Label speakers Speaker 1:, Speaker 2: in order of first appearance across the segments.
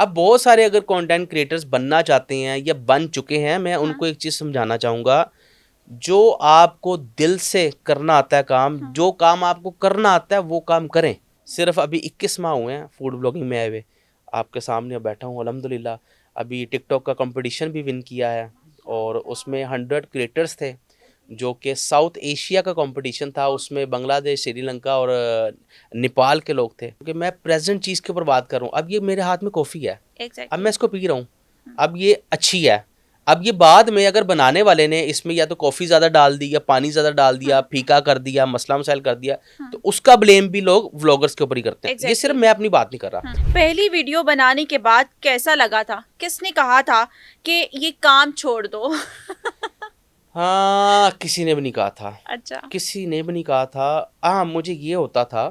Speaker 1: अब बहुत सारे अगर कंटेंट क्रिएटर्स बनना चाहते हैं या बन चुके हैं, मैं
Speaker 2: हाँ,
Speaker 1: उनको एक चीज़ समझाना चाहूँगा। जो आपको दिल से करना आता है काम,
Speaker 2: हाँ,
Speaker 1: जो काम आपको करना आता है वो काम करें। सिर्फ अभी 21 माह हुए हैं फूड ब्लॉगिंग में आए हुए, आपके सामने बैठा हूँ अल्हम्दुलिल्लाह। अभी टिकटॉक का कंपटीशन भी विन किया है और उसमें 100 क्रिएटर्स थे, जो कि साउथ एशिया का कंपटीशन था। उसमें बांग्लादेश, श्रीलंका और नेपाल के लोग थे। क्योंकि मैं प्रेजेंट चीज़ के ऊपर बात कर रहा हूँ। अब ये मेरे हाथ में कॉफ़ी है, अब मैं
Speaker 2: एग्जैक्टली।
Speaker 1: इसको पी रहा हूँ, अब ये अच्छी है। अब ये बाद में अगर बनाने वाले ने इसमें या तो कॉफ़ी ज़्यादा डाल दी या पानी ज़्यादा डाल दिया,
Speaker 2: हाँ,
Speaker 1: फीका कर दिया, मसला मसाइल कर दिया,
Speaker 2: हाँ,
Speaker 1: तो उसका ब्लेम भी लोग व्लॉगर्स के ऊपर ही करते हैं। ये सिर्फ
Speaker 2: एग्जैक्टली।
Speaker 1: मैं अपनी बात नहीं कर
Speaker 2: हाँ,
Speaker 1: रहा।
Speaker 2: पहली वीडियो बनाने के बाद कैसा लगा था? किसने कहा था कि ये काम छोड़ दो?
Speaker 1: हाँ, किसी ने भी नहीं कहा था,
Speaker 2: अच्छा।
Speaker 1: किसी ने भी नहीं कहा था। हाँ, मुझे ये होता था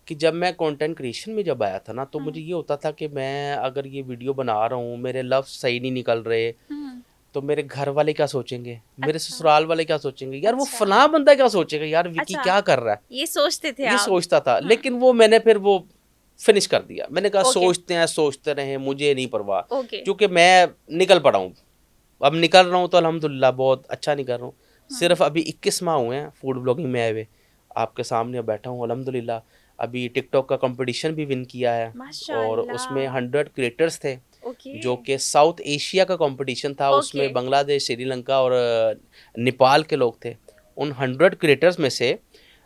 Speaker 1: कि जब मैं कंटेंट क्रिएशन में जब आया था ना, तो मुझे
Speaker 2: हाँ,
Speaker 1: ये होता था कि मैं अगर ये वीडियो बना रहा हूँ, मेरे लफ्ज़ सही नहीं निकल रहे,
Speaker 2: हम्म।
Speaker 1: तो मेरे घर वाले क्या सोचेंगे, मेरे
Speaker 2: अच्छा।
Speaker 1: ससुराल वाले क्या सोचेंगे, यार वो
Speaker 2: अच्छा।
Speaker 1: फलां बंदा क्या सोचेगा, यार विकी
Speaker 2: अच्छा,
Speaker 1: क्या कर रहा है।
Speaker 2: ये सोचते थे
Speaker 1: ये
Speaker 2: आप?
Speaker 1: सोचता था,
Speaker 2: हाँ।
Speaker 1: लेकिन वो मैंने फिर वो फिनिश कर दिया। मैंने कहा
Speaker 2: ओके।
Speaker 1: सोचते हैं, सोचते रहें, मुझे नहीं परवाह।
Speaker 2: ओके।
Speaker 1: क्योंकि मैं निकल पड़ा हूँ, अब निकल रहा हूँ तो अल्हम्दुलिल्लाह बहुत अच्छा निकल रहा हूँ।
Speaker 2: हाँ।
Speaker 1: सिर्फ अभी 21 माह हुए हैं फूड ब्लॉगिंग में आए हुए, आपके सामने बैठा हूँ अल्हम्दुलिल्लाह। अभी टिकटॉक का कंपटीशन भी विन किया है और उसमें
Speaker 2: माशाल्लाह।
Speaker 1: 100 क्रिएटर्स थे,
Speaker 2: ओके।
Speaker 1: जो कि साउथ एशिया का कंपटीशन था।
Speaker 2: ओके।
Speaker 1: उसमें बांग्लादेश, श्रीलंका और नेपाल के लोग थे। उन 100 क्रिएटर्स में से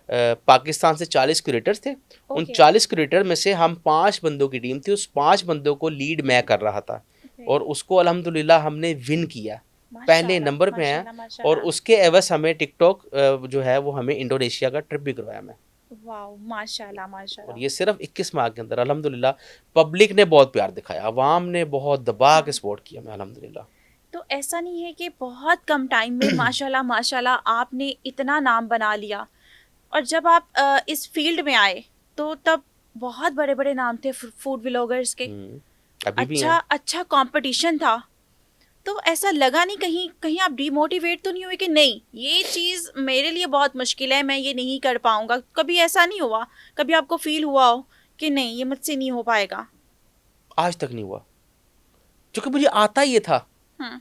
Speaker 1: पाकिस्तान से 40 क्रिएटर्स थे। उन
Speaker 2: ओके।
Speaker 1: 40 क्रिएटर में से हम 5 बंदों की टीम थी, उस 5 बंदों को लीड मैं कर रहा था
Speaker 2: ओके।
Speaker 1: और उसको अल्हम्दुलिल्लाह हमने विन किया, पहले
Speaker 2: माशाल्लाह,
Speaker 1: नंबर पे हैं।
Speaker 2: माशाल्लाह,
Speaker 1: और
Speaker 2: माशाल्लाह।
Speaker 1: उसके एवज हमें टिकटॉक जो है वो हमें इंडोनेशिया का ट्रिप भी करवाया मैं।
Speaker 2: वाओ! माशाल्लाह,
Speaker 1: और
Speaker 2: माशाल्लाह।
Speaker 1: ये सिर्फ 21 माह के अंदर अल्हम्दुलिल्लाह पब्लिक ने बहुत प्यार दिखाया, अवाम ने बहुत दबा के
Speaker 2: हाँ।
Speaker 1: सपोर्ट किया मैं अल्हम्दुलिल्लाह।
Speaker 2: तो ऐसा नहीं है कि बहुत कम टाइम में माशाल्लाह, माशाल्लाह आपने इतना नाम बना लिया और जब आप इस फील्ड में आए, तो तब बहुत बड़े-बड़े नाम थे फूड व्लॉगर्स के।
Speaker 1: अभी भी
Speaker 2: अच्छा
Speaker 1: हैं।
Speaker 2: अच्छा कंपटीशन था। तो ऐसा लगा नहीं कहीं कहीं आप डिमोटिवेट तो नहीं हुए कि नहीं ये चीज़ मेरे लिए बहुत मुश्किल है, मैं ये नहीं कर पाऊंगा? कभी ऐसा नहीं हुआ? कभी आपको फील हुआ हो कि नहीं ये मुझसे नहीं हो पाएगा?
Speaker 1: आज तक नहीं हुआ, क्योंकि मुझे आता ये था।
Speaker 2: हम्म।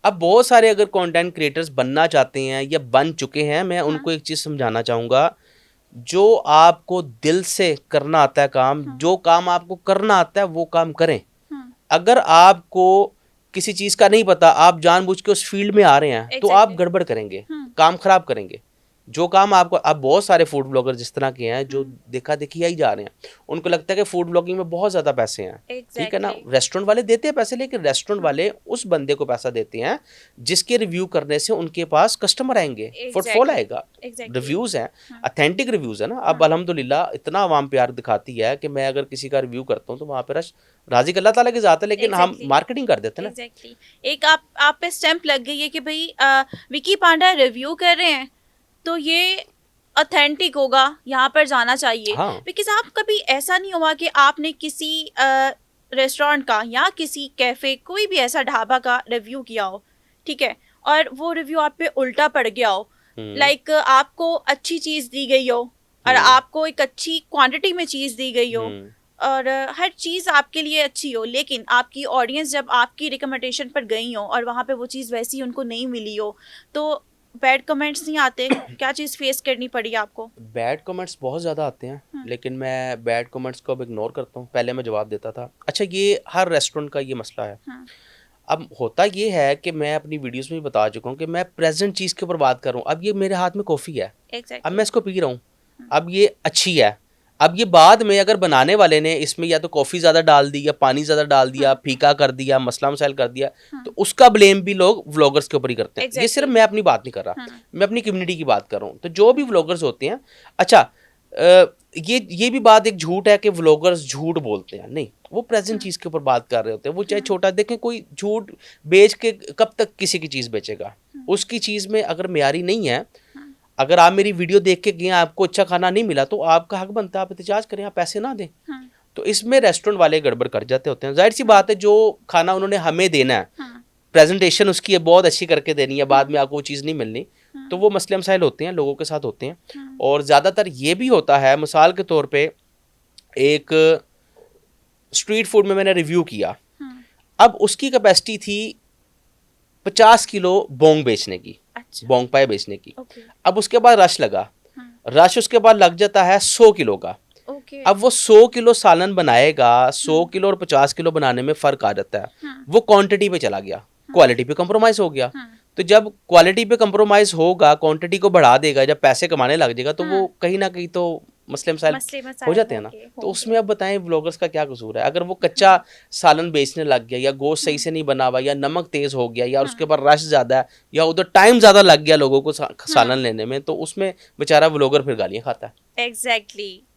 Speaker 1: अब बहुत सारे अगर कंटेंट क्रिएटर्स बनना चाहते हैं या बन चुके हैं, मैं
Speaker 2: हाँ,
Speaker 1: उनको एक चीज़ समझाना चाहूँगा। जो आपको दिल से करना आता है काम,
Speaker 2: हाँ,
Speaker 1: जो काम आपको करना आता है वो काम करें।
Speaker 2: हाँ।
Speaker 1: अगर आपको किसी चीज़ का नहीं पता, आप जानबूझ के उस फील्ड में आ रहे हैं, तो आप
Speaker 2: एग्जैक्टली।
Speaker 1: गड़बड़ करेंगे,
Speaker 2: हम्म।
Speaker 1: काम खराब करेंगे। जो काम आपको, अब बहुत सारे फूड ब्लॉगर जिस तरह के हैं जो
Speaker 2: हम्म।
Speaker 1: देखा देखी ही जा रहे हैं, उनको लगता है कि फूड ब्लॉगिंग में बहुत ज़्यादा पैसे हैं। ठीक है ना,
Speaker 2: एग्जैक्टली।
Speaker 1: रेस्टोरेंट वाले देते हैं पैसे, लेकिन रेस्टोरेंट
Speaker 2: हाँ।
Speaker 1: वाले उस बंदे को पैसा देते हैं जिसके रिव्यू करने से उनके पास कस्टमर आएंगे, फुटफॉल
Speaker 2: एग्जैक्टली।
Speaker 1: आएगा।
Speaker 2: एग्जैक्टली।
Speaker 1: रिव्यूज़ हैं,
Speaker 2: हाँ,
Speaker 1: अथेंटिक रिव्यूज़ है ना। अब
Speaker 2: हाँ,
Speaker 1: अल्हम्दुलिल्लाह इतना आवाम प्यार दिखाती है कि मैं अगर किसी का रिव्यू करता हूँ तो वहाँ पर राजी अल्लाह ताला की ज़ात है, लेकिन हम
Speaker 2: एग्जैक्टली।
Speaker 1: मार्केटिंग कर देते हैं ना।
Speaker 2: एग्जैक्टली। एक आप पे स्टैंप लग गई है कि भाई विकी पांडा रिव्यू कर रहे हैं, तो ये ऑथेंटिक होगा, यहाँ पर जाना चाहिए।
Speaker 1: हाँ,
Speaker 2: बिकॉज आप कभी ऐसा नहीं हुआ कि आपने किसी रेस्टोरेंट का या किसी कैफे कोई भी ऐसा ढाबा का रिव्यू किया हो, ठीक है, और वो रिव्यू आप पे उल्टा पड़ गया हो?
Speaker 1: हुँ,
Speaker 2: लाइक आपको अच्छी चीज़ दी गई हो और
Speaker 1: हुँ,
Speaker 2: आपको एक अच्छी क्वांटिटी में चीज़ दी गई हो
Speaker 1: हुँ।
Speaker 2: और हर चीज़ आपके लिए अच्छी हो, लेकिन आपकी ऑडियंस जब आपकी रिकमेंडेशन पर गई हो और वहाँ पे वो चीज़ वैसी उनको नहीं मिली हो, तो बैड कमेंट्स नहीं आते? क्या चीज़ फेस करनी पड़ी आपको?
Speaker 1: बैड कमेंट्स बहुत ज़्यादा आते हैं,
Speaker 2: हुँ,
Speaker 1: लेकिन मैं बैड कमेंट्स को अब इग्नोर करता हूँ। पहले मैं जवाब देता था। अच्छा, ये हर रेस्टोरेंट का ये मसला है।
Speaker 2: हाँ,
Speaker 1: अब होता ये है कि मैं अपनी वीडियोज़ में भी बता चुका हूँ कि मैं प्रेज़ेंट चीज़ के ऊपर बात कर रहा हूँ। अब ये मेरे हाथ में कॉफ़ी है, अब मैं
Speaker 2: एग्ज़ैक्टली।
Speaker 1: इसको पी रहा हूँ,
Speaker 2: हुँ,
Speaker 1: अब ये अच्छी है। अब ये बाद में अगर बनाने वाले ने इसमें या तो कॉफ़ी ज़्यादा डाल दी या पानी ज़्यादा डाल दिया,
Speaker 2: हाँ,
Speaker 1: फीका कर दिया, मसला मसाइल कर दिया, तो
Speaker 2: हाँ,
Speaker 1: उसका ब्लेम भी लोग व्लॉगर्स के ऊपर ही करते हैं। ये सिर्फ
Speaker 2: एग्ज़ैक्टली।
Speaker 1: मैं अपनी बात नहीं कर रहा,
Speaker 2: हाँ,
Speaker 1: मैं अपनी कम्युनिटी की बात कर रहा हूँ। तो जो भी
Speaker 2: हाँ,
Speaker 1: व्लॉगर्स होते हैं, अच्छा, ये भी बात एक झूठ है कि व्लॉगर्स झूठ बोलते हैं, नहीं, वो प्रेज़ेंट
Speaker 2: हाँ,
Speaker 1: चीज़ के ऊपर बात कर रहे होते हैं। वो चाहे
Speaker 2: हाँ,
Speaker 1: छोटा, देखें कोई झूठ बेच के कब तक किसी की चीज़ बेचेगा?
Speaker 2: हाँ,
Speaker 1: उसकी चीज़ में अगर मेयारी नहीं है,
Speaker 2: हाँ,
Speaker 1: अगर आप मेरी वीडियो देख के गए, आपको अच्छा खाना नहीं मिला, तो आपका हक बनता है आप एहतजाज करें, आप पैसे ना दें।
Speaker 2: हाँ,
Speaker 1: तो इसमें रेस्टोरेंट वाले गड़बड़ कर जाते होते हैं। ज़ाहिर-सी
Speaker 2: हाँ,
Speaker 1: बात है, जो खाना उन्होंने हमें देना है,
Speaker 2: हाँ,
Speaker 1: प्रेज़ेंटेशन उसकी है बहुत अच्छी करके देनी है, बाद
Speaker 2: हाँ,
Speaker 1: में आपको वो चीज़ नहीं मिलनी, तो
Speaker 2: हाँ,
Speaker 1: वो मसले मसाइल होते हैं, लोगों के साथ होते हैं।
Speaker 2: हाँ,
Speaker 1: और ज़्यादातर ये भी होता है, मिसाल के तौर पे एक स्ट्रीट फूड में मैंने रिव्यू किया,
Speaker 2: हम्म,
Speaker 1: अब उसकी कैपेसिटी थी 50 किलो बोंग बेचने की,
Speaker 2: अच्छा,
Speaker 1: बोंग पाए बेचने की।
Speaker 2: ओके,
Speaker 1: अब उसके बाद रश लगा, रश उसके बाद लग जाता है 100 किलो का।
Speaker 2: ओके,
Speaker 1: अब वो 100 किलो सालन बनाएगा, 100 किलो और 50 किलो बनाने में फ़र्क आ जाता है। वो क्वांटिटी पे चला गया, क्वालिटी पे कंप्रोमाइज़ हो गया। तो जब क्वालिटी पे कंप्रोमाइज़ होगा, क्वांटिटी को बढ़ा देगा, जब पैसे कमाने लग जाएगा, तो वो कहीं ना कहीं तो मसले मसाइल
Speaker 2: मसले
Speaker 1: हो
Speaker 2: मसाइल
Speaker 1: जाते हैं ना।
Speaker 2: होंगे
Speaker 1: तो
Speaker 2: होंगे।
Speaker 1: उसमें अब बताएं ब्लॉगर्स का क्या कसूर है? अगर वो कच्चा सालन बेचने लग गया, या गोश्त सही से नहीं बना हुआ, या नमक तेज़ हो गया, या उसके ऊपर रश ज़्यादा है, या उधर टाइम ज़्यादा लग गया लोगों को सालन लेने में, तो उसमें बेचारा व्लॉगर फिर गालियाँ खाता है।
Speaker 2: एग्जैक्टली,